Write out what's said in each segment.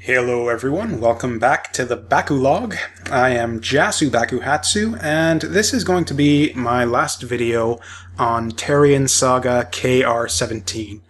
Hello everyone, welcome back to the Bakulog. I am Jasu Bakuhatsu, and this is going to be my last video on Terrian Saga KR-17.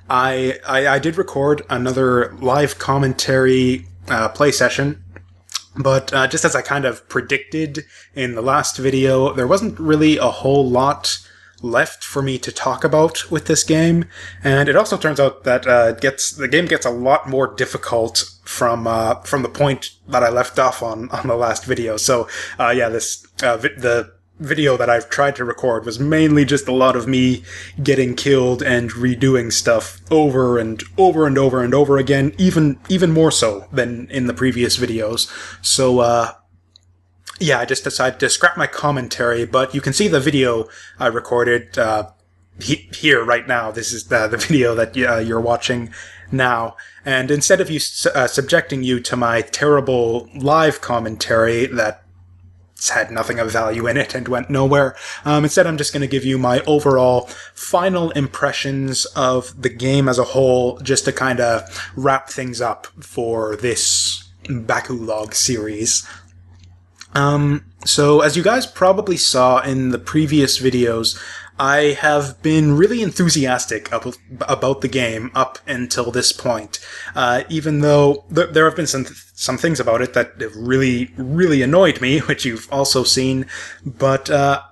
I did record another live commentary play session, but just as I kind of predicted in the last video, there wasn't really a whole lot left for me to talk about with this game, and it also turns out that the game gets a lot more difficult from the point that I left off on the last video. So the video that I've tried to record was mainly just a lot of me getting killed and redoing stuff over and over and over and over again, even more so than in the previous videos. So I just decided to scrap my commentary, but you can see the video I recorded here right now. This is the video that you're watching now. And instead of subjecting you to my terrible live commentary that had nothing of value in it and went nowhere, instead I'm just going to give you my overall final impressions of the game as a whole, just to kind of wrap things up for this Bakulog series. So as you guys probably saw in the previous videos, I have been really enthusiastic about the game up until this point, even though there have been some things about it that have really annoyed me, which you've also seen, but I've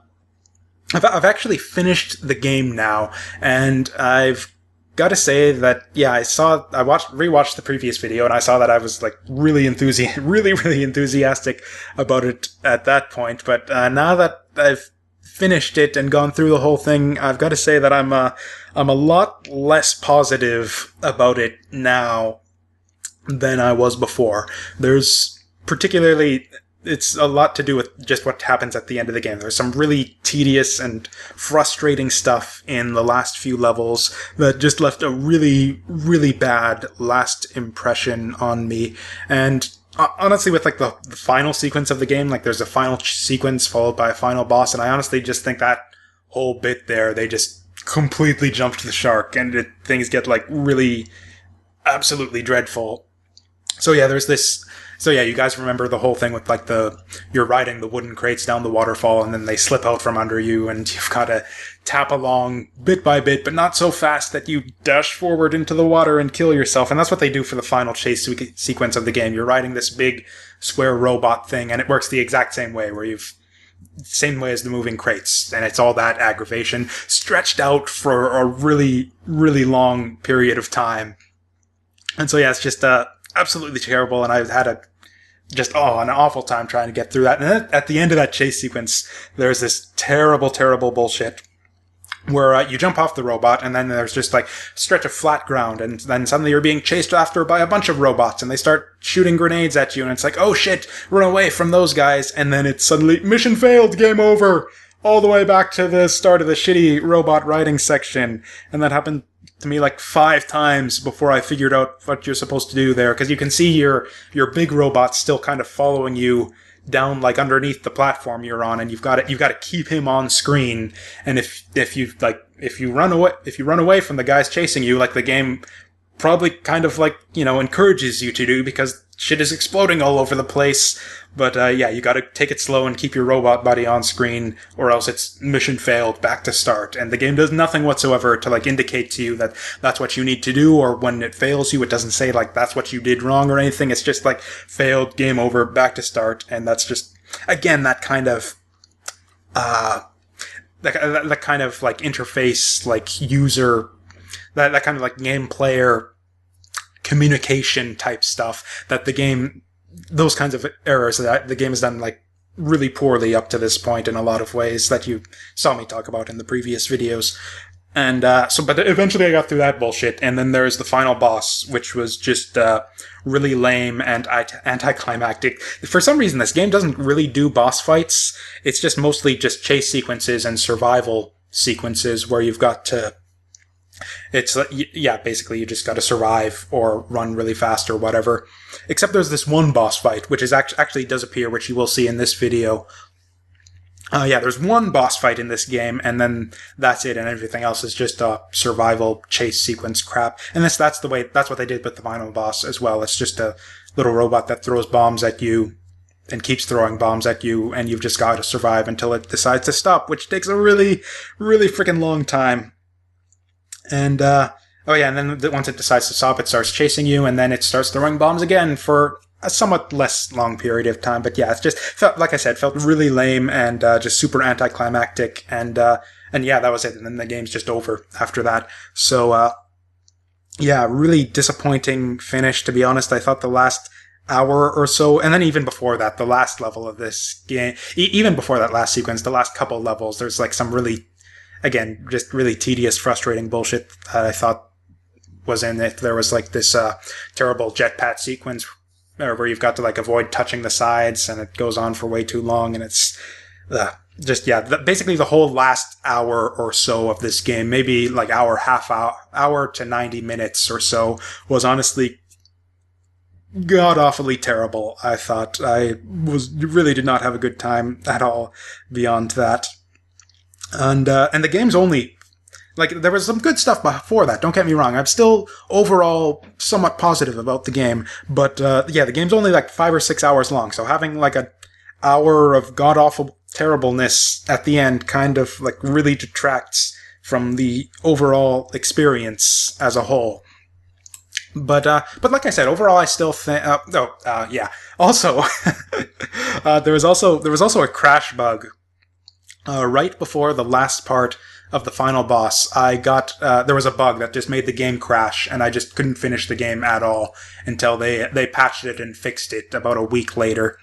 actually finished the game now, and I've got to say that, yeah, I rewatched the previous video, and I saw that I was like really enthusiastic about it at that point. But now that I've finished it and gone through the whole thing, I've got to say that I'm a lot less positive about it now than I was before. It's a lot to do with just what happens at the end of the game. There's some really tedious and frustrating stuff in the last few levels that just left a really bad last impression on me. And honestly, with like the final sequence of the game, like there's a final sequence followed by a final boss, and I honestly just think that whole bit there, they just completely jumped the shark, and things get like really absolutely dreadful. So yeah, you guys remember the whole thing with like you're riding the wooden crates down the waterfall, and then they slip out from under you, and you've got to tap along bit by bit, but not so fast that you dash forward into the water and kill yourself. And that's what they do for the final chase sequence of the game. You're riding this big square robot thing, and it works the exact same way, same way as the moving crates, and it's all that aggravation stretched out for a really long period of time. And so yeah, it's just absolutely terrible, and I've had an awful time trying to get through that. And at the end of that chase sequence, there's this terrible bullshit where you jump off the robot, and then there's just like a stretch of flat ground, and then suddenly you're being chased after by a bunch of robots, and they start shooting grenades at you, and it's like, oh shit, run away from those guys, and then it's suddenly, mission failed, game over, all the way back to the start of the shitty robot riding section. And that happened to me like 5 times before I figured out what you're supposed to do there, because you can see your big robot still kind of following you down like underneath the platform you're on, and you've got to keep him on screen. And if you run away from the guys chasing you, like the game probably kind of like, encourages you to do, because shit is exploding all over the place. But you gotta take it slow and keep your robot buddy on screen, or else it's mission failed, back to start. And the game does nothing whatsoever to like indicate to you that that's what you need to do, or when it fails you, it doesn't say like that's what you did wrong or anything. It's just like failed, game over, back to start. And that's just, again, that kind of that kind of like interface, like user, that kind of like game player communication type stuff that the game, those kinds of errors that the game has done like really poorly up to this point in a lot of ways that you saw me talk about in the previous videos. And but eventually I got through that bullshit, and then there's the final boss, which was just really lame and anticlimactic. For some reason, this game doesn't really do boss fights. It's just mostly just chase sequences and survival sequences where you've got to, basically you just got to survive or run really fast or whatever. Except there's this one boss fight, which is actually does appear, which you will see in this video, Yeah, there's one boss fight in this game, and then that's it, and everything else is just a survival chase sequence crap. And that's what they did with the final boss as well. It's just a little robot that throws bombs at you and keeps throwing bombs at you, and you've just got to survive until it decides to stop, which takes a really, really freaking long time. And, and then once it decides to stop, it starts chasing you, and then it starts throwing bombs again for a somewhat less long period of time. But yeah, it's just felt, like I said, felt really lame and just super anticlimactic. And yeah, that was it. And then the game's just over after that. So yeah, really disappointing finish, to be honest. I thought the last hour or so, and then even before that, the last level of this game, even before that last sequence, the last couple levels, there's like some really, again, just really tedious, frustrating bullshit that I thought was in it. There was like this terrible jetpack sequence where you've got to like avoid touching the sides, and it goes on for way too long, and it's basically the whole last hour or so of this game, maybe like half hour to 90 minutes or so, was honestly god awfully terrible. I thought I really did not have a good time at all beyond that. And the game's only, like, there was some good stuff before that, don't get me wrong. I'm still overall somewhat positive about the game, but the game's only like 5 or 6 hours long, so having like an hour of god-awful terribleness at the end kind of like really detracts from the overall experience as a whole. But like I said, overall I still think. Also, there was also a crash bug right before the last part of the final boss. There was a bug that just made the game crash, and I just couldn't finish the game at all until they patched it and fixed it about a week later.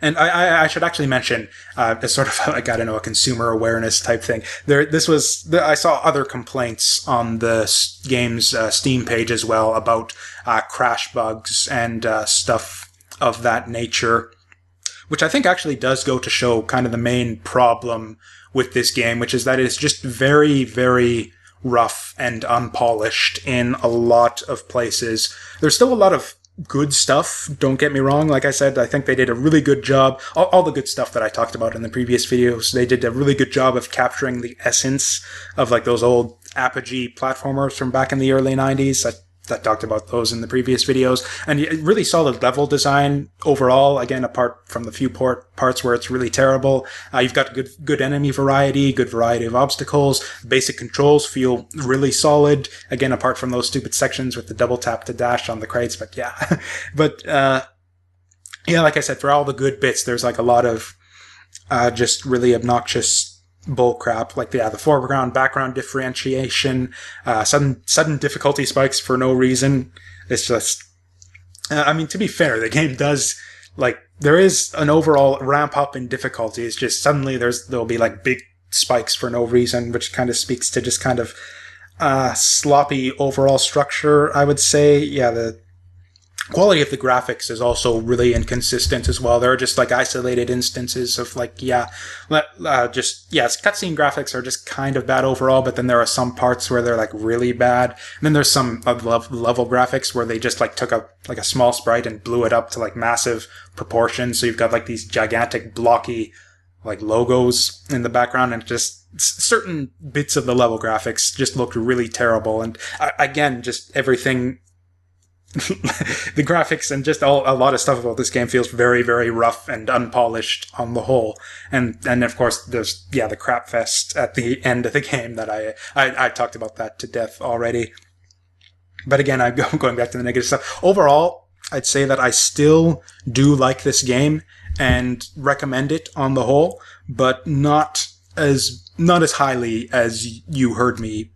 And I should actually mention, as sort of like, I don't know, a consumer awareness type thing. I saw other complaints on the game's Steam page as well about crash bugs and stuff of that nature, which I think actually does go to show kind of the main problem with this game, which is that it's just very, very rough and unpolished in a lot of places. There's still a lot of good stuff, don't get me wrong. Like I said, I think they did a really good job. All the good stuff that I talked about in the previous videos, they did a really good job of capturing the essence of like those old Apogee platformers from back in the early 90s. I talked about those in the previous videos. And really solid level design overall, again, apart from the few parts where it's really terrible. You've got good enemy variety, good variety of obstacles. Basic controls feel really solid, again, apart from those stupid sections with the double tap to dash on the crates. But yeah, like I said, for all the good bits, there's like a lot of just really obnoxious bull crap, like the foreground background differentiation, sudden difficulty spikes for no reason. It's just, I mean, to be fair, the game does, like, there is an overall ramp up in difficulty. It's just suddenly there'll be like big spikes for no reason, which kind of speaks to just kind of sloppy overall structure, I would say. Yeah, the quality of the graphics is also really inconsistent as well. There are just like isolated instances of like, cutscene graphics are just kind of bad overall, but then there are some parts where they're like really bad. And then there's some level graphics where they just like took a small sprite and blew it up to like massive proportions. So you've got like these gigantic blocky like logos in the background, and just certain bits of the level graphics just looked really terrible. And again, just everything, the graphics and just a lot of stuff about this game feels very, very rough and unpolished on the whole. And of course there's the crap fest at the end of the game that I talked about that to death already. But again, I'm going back to the negative stuff. Overall, I'd say that I still do like this game and recommend it on the whole, but not as highly as you heard me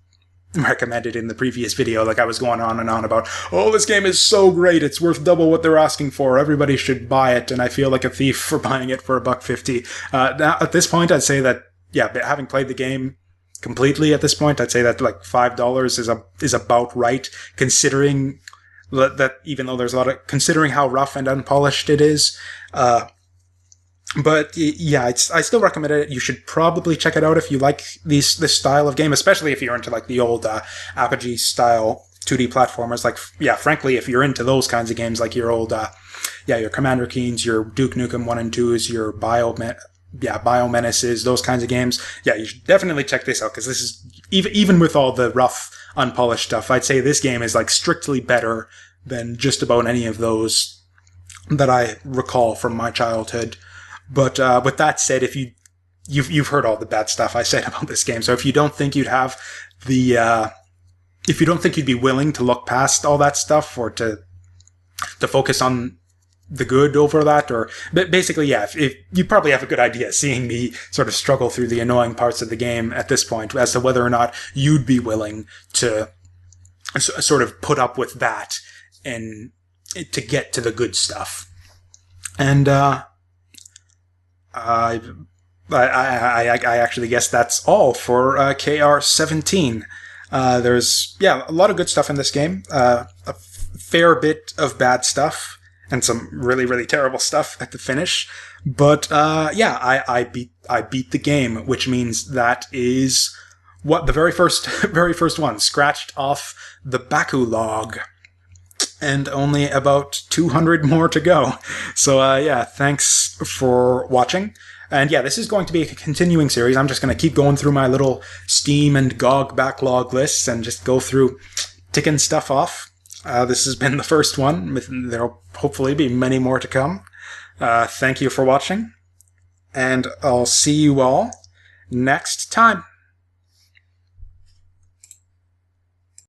recommended in the previous video. Like I was going on and on about, oh, this game is so great, it's worth double what they're asking for, everybody should buy it, and I feel like a thief for buying it for $1.50. Now at this point, I'd say that, having played the game completely at this point, I'd say that like $5 is about right, considering that even though there's considering how rough and unpolished it is. But yeah, I still recommend it. You should probably check it out if you like this style of game, especially if you're into like the old Apogee style 2D platformers. Like, frankly, if you're into those kinds of games, like your old, your Commander Keens, your Duke Nukem 1 and 2s, your yeah, Biomenaces, those kinds of games. Yeah, you should definitely check this out, because this is, even with all the rough, unpolished stuff, I'd say this game is like strictly better than just about any of those that I recall from my childhood. But with that said, if you've heard all the bad stuff I said about this game, so if you don't think you'd have the if you don't think you'd be willing to look past all that stuff, or to focus on the good over that, or basically, yeah, if you probably have a good idea seeing me sort of struggle through the annoying parts of the game at this point as to whether or not you'd be willing to sort of put up with that and to get to the good stuff. And I actually guess that's all for KR-17. There's, yeah, a lot of good stuff in this game, a fair bit of bad stuff, and some really, really terrible stuff at the finish. But yeah, I beat the game, which means that is what the very first one, scratched off the Bakulog, and only about 200 more to go. So yeah, thanks for watching. And yeah, this is going to be a continuing series. I'm just going to keep going through my little Steam and GOG backlog lists and just go through ticking stuff off. This has been the first one. There'll hopefully be many more to come. Thank you for watching, and I'll see you all next time.